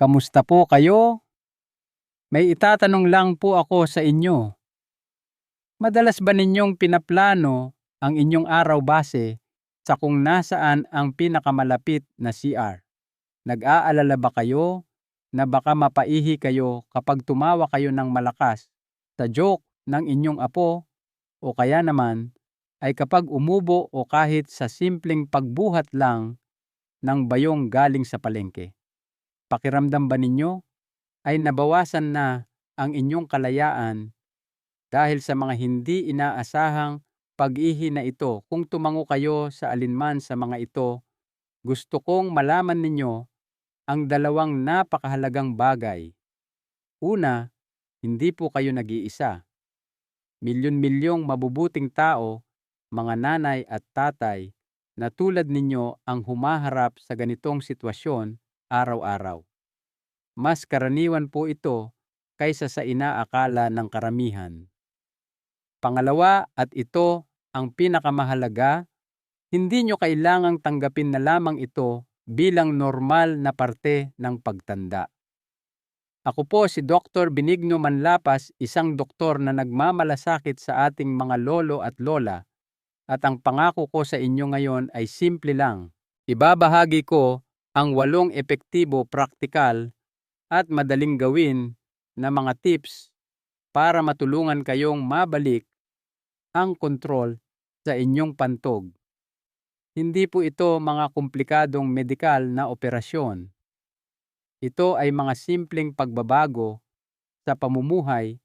Kamusta po kayo? May itatanong lang po ako sa inyo. Madalas ba ninyong pinaplano ang inyong araw base sa kung nasaan ang pinakamalapit na CR? Nag-aalala ba kayo na baka mapaihi kayo kapag tumawa kayo ng malakas sa joke ng inyong apo o kaya naman ay kapag umubo o kahit sa simpleng pagbuhat lang ng bayong galing sa palengke? Pakiramdam ba ninyo ay nabawasan na ang inyong kalayaan dahil sa mga hindi inaasahang pag-ihi na ito? Kung tumango kayo sa alinman sa mga ito, gusto kong malaman ninyo ang dalawang napakahalagang bagay. Una, hindi po kayo nag-iisa. Milyon-milyong mabubuting tao, mga nanay at tatay, na tulad ninyo ang humaharap sa ganitong sitwasyon araw-araw. Mas karaniwan po ito kaysa sa inaakala ng karamihan. Pangalawa, at ito ang pinakamahalaga, hindi nyo kailangang tanggapin na lamang ito bilang normal na parte ng pagtanda. Ako po si Dr. Benigno Manlapas, isang doktor na nagmamalasakit sa ating mga lolo at lola, at ang pangako ko sa inyo ngayon ay simple lang. Ibabahagi ko ang 8 epektibo, praktikal at madaling gawin na mga tips para matulungan kayong mabalik ang kontrol sa inyong pantog. Hindi po ito mga komplikadong medikal na operasyon. Ito ay mga simpleng pagbabago sa pamumuhay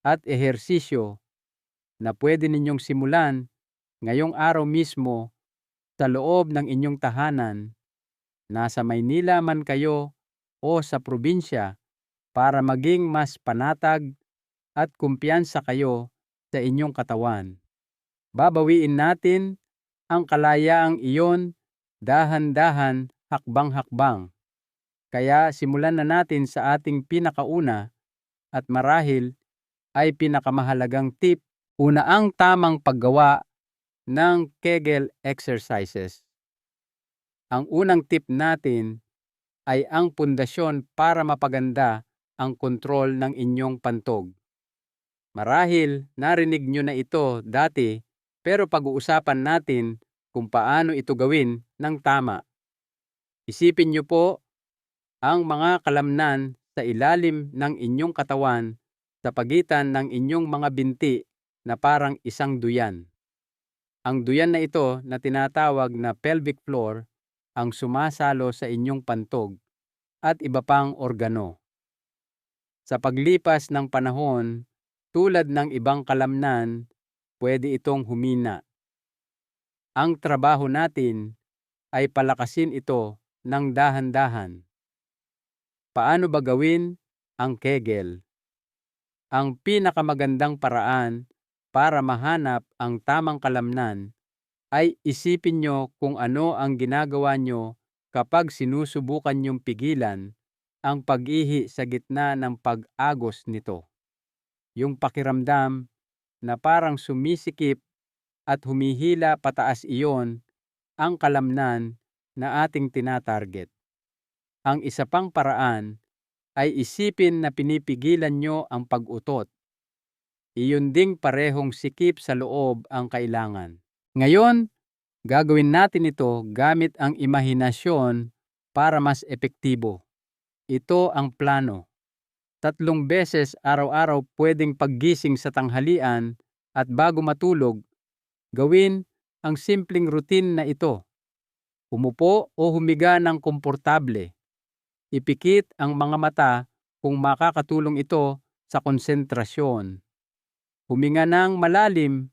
at ehersisyo na pwede ninyong simulan ngayong araw mismo sa loob ng inyong tahanan, nasa Maynila man kayo o sa probinsya, para maging mas panatag at kumpiyansa kayo sa inyong katawan. Babawiin natin ang kalayaang iyon dahan-dahan, hakbang-hakbang. Kaya simulan na natin sa ating pinakauna at marahil ay pinakamahalagang tip. Una, ang tamang paggawa ng Kegel exercises. Ang unang tip natin ay ang pundasyon para mapaganda ang kontrol ng inyong pantog. Marahil narinig nyo na ito dati, pero pag-uusapan natin kung paano ito gawin ng tama. Isipin nyo po ang mga kalamnan sa ilalim ng inyong katawan sa pagitan ng inyong mga binti na parang isang duyan. Ang duyan na ito na tinatawag na pelvic floor ang sumasalo sa inyong pantog at iba pang organo. Sa paglipas ng panahon, tulad ng ibang kalamnan, pwede itong humina. Ang trabaho natin ay palakasin ito ng dahan-dahan. Paano ba gawin ang Kegel? Ang pinakamagandang paraan para mahanap ang tamang kalamnan ay isipin nyo kung ano ang ginagawa nyo kapag sinusubukan nyong pigilan ang pag-ihi sa gitna ng pag-agos nito. Yung pakiramdam na parang sumisikip at humihila pataas, iyon ang kalamnan na ating tinatarget. Ang isa pang paraan ay isipin na pinipigilan nyo ang pag-utot. Iyon ding parehong sikip sa loob ang kailangan. Ngayon, gagawin natin ito gamit ang imahinasyon para mas epektibo. Ito ang plano. 3 beses araw-araw, pwedeng paggising sa tanghalian at bago matulog, gawin ang simpleng routine na ito. Umupo o humiga ng komportable. Ipikit ang mga mata kung makakatulong ito sa konsentrasyon. Huminga ng malalim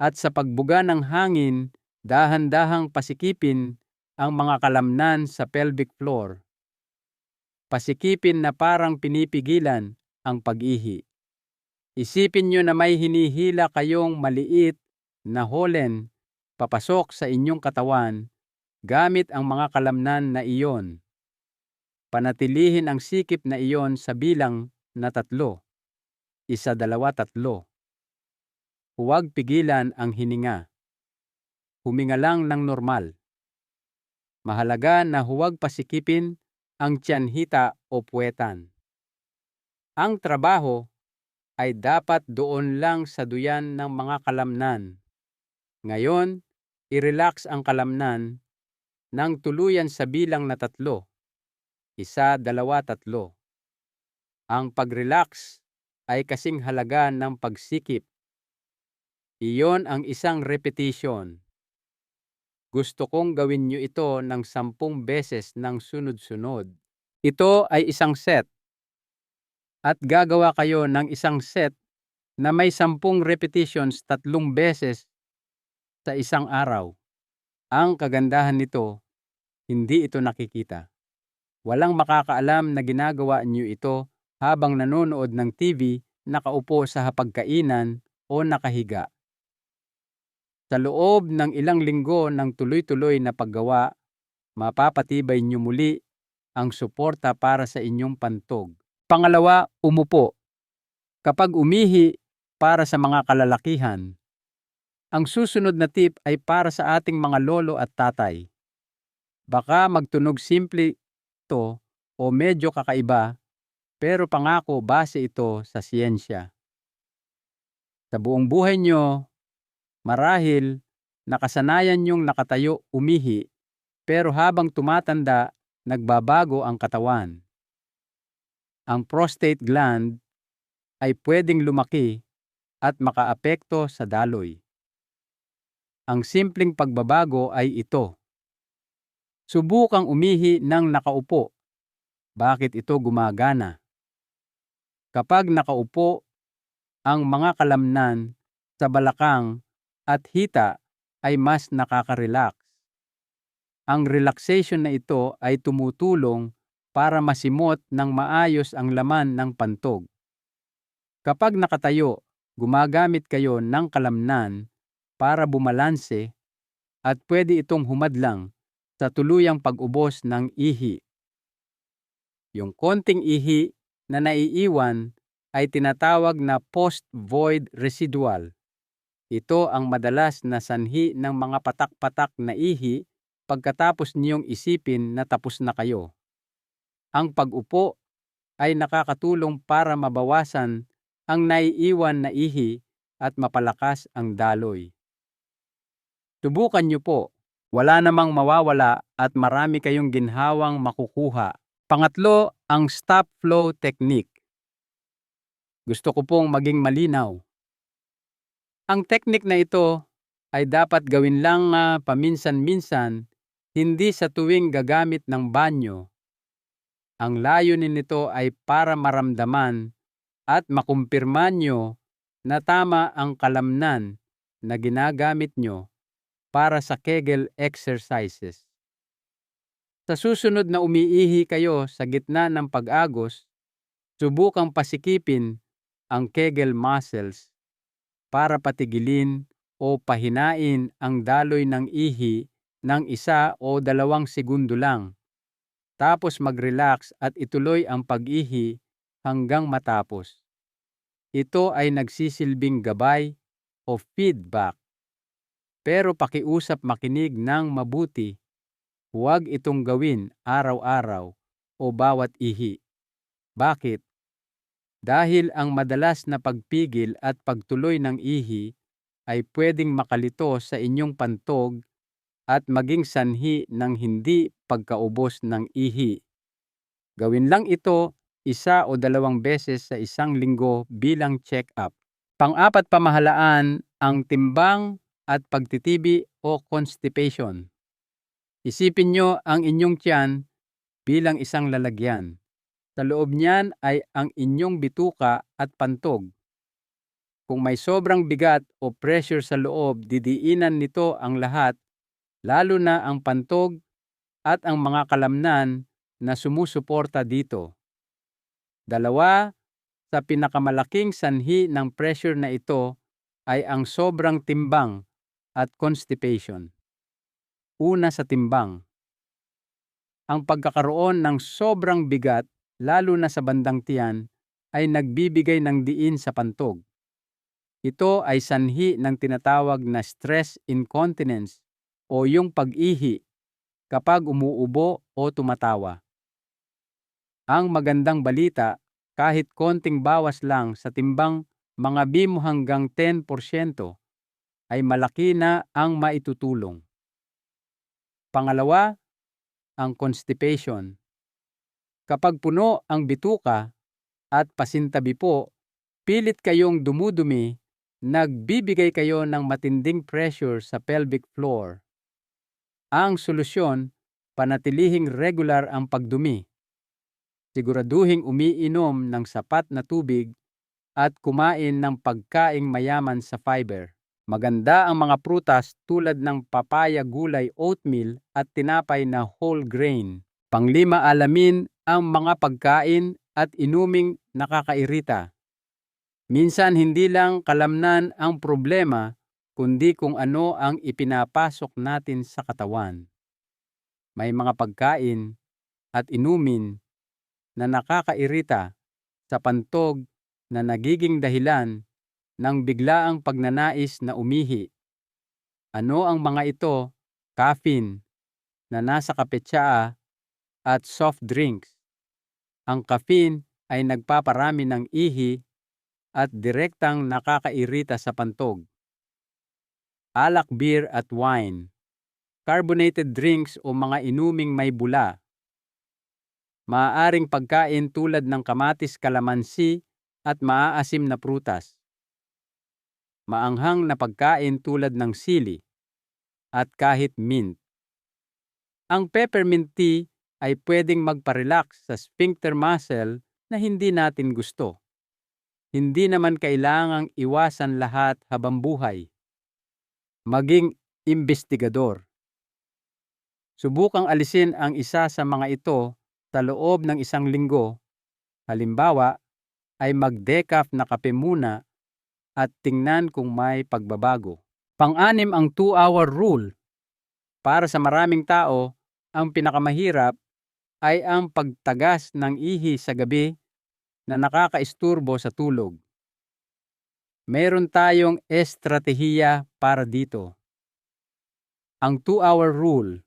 at sa pagbuga ng hangin, dahan-dahang pasikipin ang mga kalamnan sa pelvic floor. Pasikipin na parang pinipigilan ang pag-ihi. Isipin nyo na may hinihila kayong maliit na holen papasok sa inyong katawan gamit ang mga kalamnan na iyon. Panatilihin ang sikip na iyon sa bilang na 3. 1, 2, 3. Huwag pigilan ang hininga. Huminga lang ng normal. Mahalaga na huwag pasikipin ang tiyanhita o puwetan. Ang trabaho ay dapat doon lang sa duyan ng mga kalamnan. Ngayon, i-relax ang kalamnan ng tuluyan sa bilang na 3. 1, 2, 3. Ang pag-relax ay kasing halaga ng pagsikip. Iyon ang isang repetition. Gusto kong gawin niyo ito ng 10 beses ng sunod-sunod. Ito ay isang set. At gagawa kayo ng isang set na may 10 repetitions 3 beses sa isang araw. Ang kagandahan nito, hindi ito nakikita. Walang makakaalam na ginagawa niyo ito habang nanonood ng TV, nakaupo sa hapagkainan o nakahiga. Sa loob ng ilang linggo ng tuloy-tuloy na paggawa, mapapatibay niyo muli ang suporta para sa inyong pantog. Pangalawa, umupo. Kapag umihi para sa mga kalalakihan, ang susunod na tip ay para sa ating mga lolo at tatay. Baka magtunog simple ito o medyo kakaiba, pero pangako base ito sa siyensya. Sa buong buhay nyo, marahil nakasanayan nyong nakatayo umihi, pero habang tumatanda, nagbabago ang katawan. Ang prostate gland ay pwedeng lumaki at makaapekto sa daloy. Ang simpleng pagbabago ay ito. Subukang umihi ng nakaupo. Bakit ito gumagana? Kapag nakaupo, ang mga kalamnan sa balakang at hita ay mas nakaka-relax. Ang relaxation na ito ay tumutulong para masimot ng maayos ang laman ng pantog. Kapag nakatayo, gumagamit kayo ng kalamnan para bumalanse at pwede itong humadlang sa tuluyang pag-ubos ng ihi. Yung konting ihi na naiiwan ay tinatawag na post-void residual. Ito ang madalas na sanhi ng mga patak-patak na ihi pagkatapos niyong isipin na tapos na kayo. Ang pag-upo ay nakakatulong para mabawasan ang naiiwan na ihi at mapalakas ang daloy. Subukan niyo po. Wala namang mawawala at marami kayong ginhawang makukuha. Pangatlo, ang stop flow technique. Gusto ko pong maging malinaw. Ang technique na ito ay dapat gawin lang paminsan-minsan, hindi sa tuwing gagamit ng banyo. Ang layunin nito ay para maramdaman at makumpirma nyo na tama ang kalamnan na ginagamit nyo para sa Kegel exercises. Sa susunod na umiihi kayo sa gitna ng pag-agos, subukang pasikipin ang Kegel muscles para patigilin o pahinain ang daloy ng ihi ng 1 o 2 segundo lang. Tapos mag-relax at ituloy ang pag-ihi hanggang matapos. Ito ay nagsisilbing gabay o feedback. Pero pakiusap makinig ng mabuti. Huwag itong gawin araw-araw o bawat ihi. Bakit? Dahil ang madalas na pagpigil at pagtuloy ng ihi ay pwedeng makalito sa inyong pantog at maging sanhi ng hindi pagkaubos ng ihi. Gawin lang ito 1 o 2 beses sa isang linggo bilang check-up. Pang-apat, pamahalaan ang timbang at pagtitibi o constipation. Isipin nyo ang inyong tiyan bilang isang lalagyan. Sa loob niyan ay ang inyong bituka at pantog. Kung may sobrang bigat o pressure sa loob, didiinan nito ang lahat, lalo na ang pantog at ang mga kalamnan na sumusuporta dito. 2, sa pinakamalaking sanhi ng pressure na ito ay ang sobrang timbang at constipation. Una, sa timbang. Ang pagkakaroon ng sobrang bigat, lalo na sa bandang tiyan, ay nagbibigay ng diin sa pantog. Ito ay sanhi ng tinatawag na stress incontinence o yung pag-ihi kapag umuubo o tumatawa. Ang magandang balita, kahit konting bawas lang sa timbang mga bimo hanggang 10% ay malaki na ang maitutulong. Pangalawa, ang constipation. Kapag puno ang bituka at pasintabi po, pilit kayong dumudumi, nagbibigay kayo ng matinding pressure sa pelvic floor. Ang solusyon, panatilihing regular ang pagdumi. Siguraduhing umiinom ng sapat na tubig at kumain ng pagkaing mayaman sa fiber. Maganda ang mga prutas tulad ng papaya, gulay, oatmeal at tinapay na whole grain. Panglima, alamin ang mga pagkain at inuming nakakairita. Minsan hindi lang kalamnan ang problema, kundi kung ano ang ipinapasok natin sa katawan. May mga pagkain at inumin na nakakairita sa pantog na nagiging dahilan ng biglaang pagnanais na umihi. Ano ang mga ito? Caffeine na nasa kape, tsaa at soft drinks. Ang caffeine ay nagpaparami ng ihi at direktang nakakairita sa pantog. Alak, beer at wine. Carbonated drinks o mga inuming may bula. Maaaring pagkain tulad ng kamatis, kalamansi at maaasim na prutas. Maanghang na pagkain tulad ng sili at kahit mint. Ang peppermint tea ay pwedeng magparelax sa sphincter muscle na hindi natin gusto. Hindi naman kailangang iwasan lahat habang buhay. Maging imbestigador. Subukang alisin ang isa sa mga ito sa loob ng 1 linggo. Halimbawa, ay mag-decaf na kape muna at tingnan kung may pagbabago. Pang-anim, ang 2-hour rule. Para sa maraming tao, ang pinakamahirap ay ang pagtagas ng ihi sa gabi na nakakaisturbo sa tulog. Meron tayong estratehiya para dito. Ang 2-hour rule.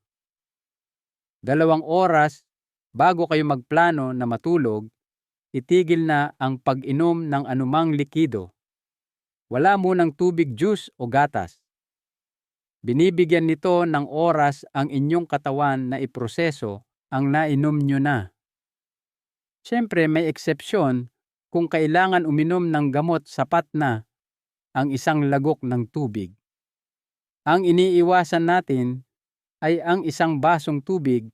2 oras bago kayo magplano na matulog, itigil na ang pag-inom ng anumang likido. Wala munang tubig, juice o gatas. Binibigyan nito ng oras ang inyong katawan na iproseso ang nainom nyo na. Siyempre may eksepsyon kung kailangan uminom ng gamot, sapat na ang 1 lagok ng tubig. Ang iniiwasan natin ay ang 1 basong tubig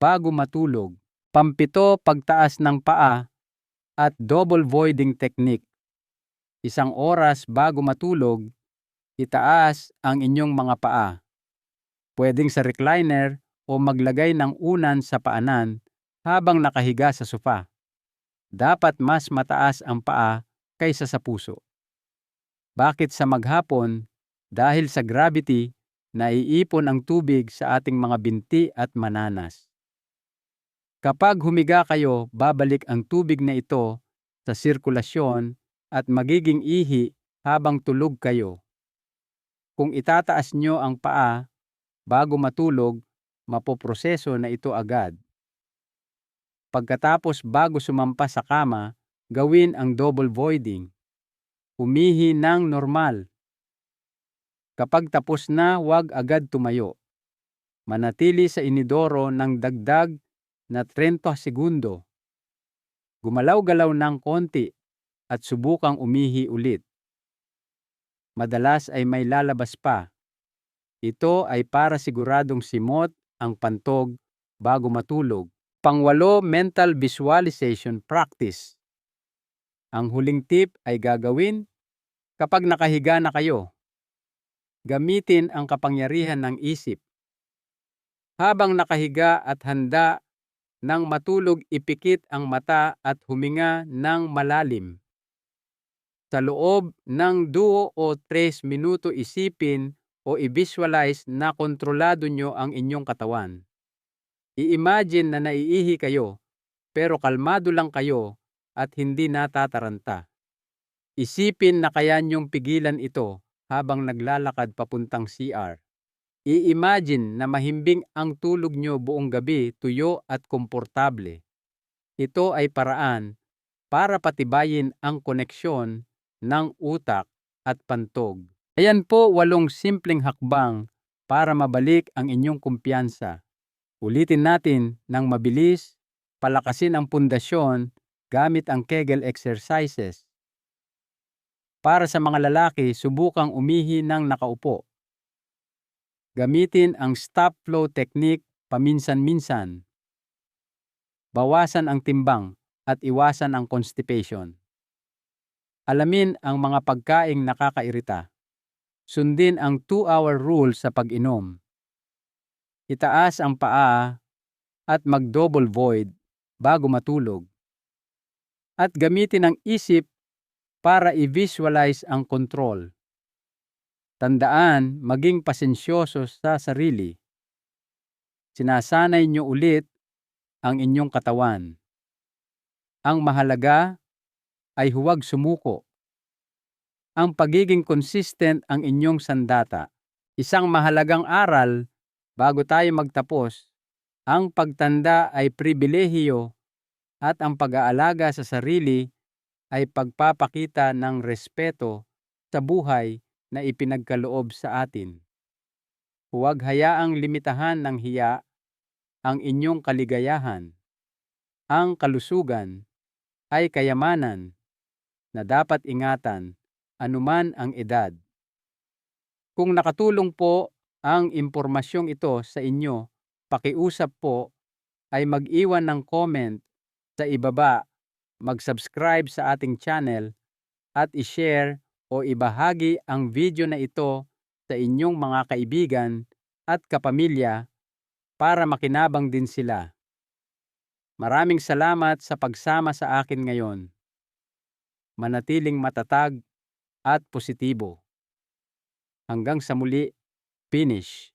bago matulog. Pang-7, pagtaas ng paa at double voiding technique. 1 oras bago matulog, itaas ang inyong mga paa. Pwedeng sa recliner o maglagay ng unan sa paanan habang nakahiga sa sofa. Dapat mas mataas ang paa kaysa sa puso. Bakit sa maghapon? Dahil sa gravity, naiipon ang tubig sa ating mga binti at mananas. Kapag humiga kayo, babalik ang tubig na ito sa sirkulasyon at magiging ihi habang tulog kayo. Kung itataas nyo ang paa bago matulog, mapoproseso na ito agad. Pagkatapos bago sumampa sa kama, gawin ang double voiding. Umihi ng normal. Kapag tapos na, huwag agad tumayo. Manatili sa inidoro ng dagdag na 30 segundo. Gumalaw-galaw ng konti at subukang umihi ulit. Madalas ay may lalabas pa. Ito ay para siguradong simot ang pantog bago matulog. Pang-8, mental visualization practice. Ang huling tip ay gagawin kapag nakahiga na kayo. Gamitin ang kapangyarihan ng isip. Habang nakahiga at handa nang matulog, ipikit ang mata at huminga ng malalim. Sa loob ng 2 o 3 minuto isipin o i-visualize na kontrolado nyo ang inyong katawan. I-imagine na naiihi kayo, pero kalmado lang kayo at hindi natataranta. Isipin na kaya nyong pigilan ito habang naglalakad papuntang CR. I-imagine na mahimbing ang tulog nyo buong gabi, tuyo at komportable. Ito ay paraan para patibayin ang koneksyon ng utak at pantog. Ayan po 8 simpleng hakbang para mabalik ang inyong kumpiyansa. Ulitin natin ng mabilis, palakasin ang pundasyon gamit ang Kegel exercises. Para sa mga lalaki, subukang umihi ng nakaupo. Gamitin ang stop flow technique paminsan-minsan. Bawasan ang timbang at iwasan ang constipation. Alamin ang mga pagkaing nakakairita. Sundin ang 2-hour rule sa pag-inom. Itaas ang paa at mag-double void bago matulog. At gamitin ang isip para i-visualize ang control. Tandaan, maging pasensyoso sa sarili. Sinasanay niyo ulit ang inyong katawan. Ang mahalaga ay huwag sumuko. Ang pagiging consistent ang inyong sandata. Isang mahalagang aral bago tayo magtapos, ang pagtanda ay pribilehiyo at ang pag-aalaga sa sarili ay pagpapakita ng respeto sa buhay na ipinagkaloob sa atin. Huwag hayaang limitahan ng hiya ang inyong kaligayahan. Ang kalusugan ay kayamanan na dapat ingatan anuman ang edad. Kung nakatulong po ang impormasyong ito sa inyo, pakiusap po ay mag-iwan ng comment sa ibaba, mag-subscribe sa ating channel at i-share o ibahagi ang video na ito sa inyong mga kaibigan at kapamilya para makinabang din sila. Maraming salamat sa pagsama sa akin ngayon. Manatiling matatag at positibo. Hanggang sa muli, finish.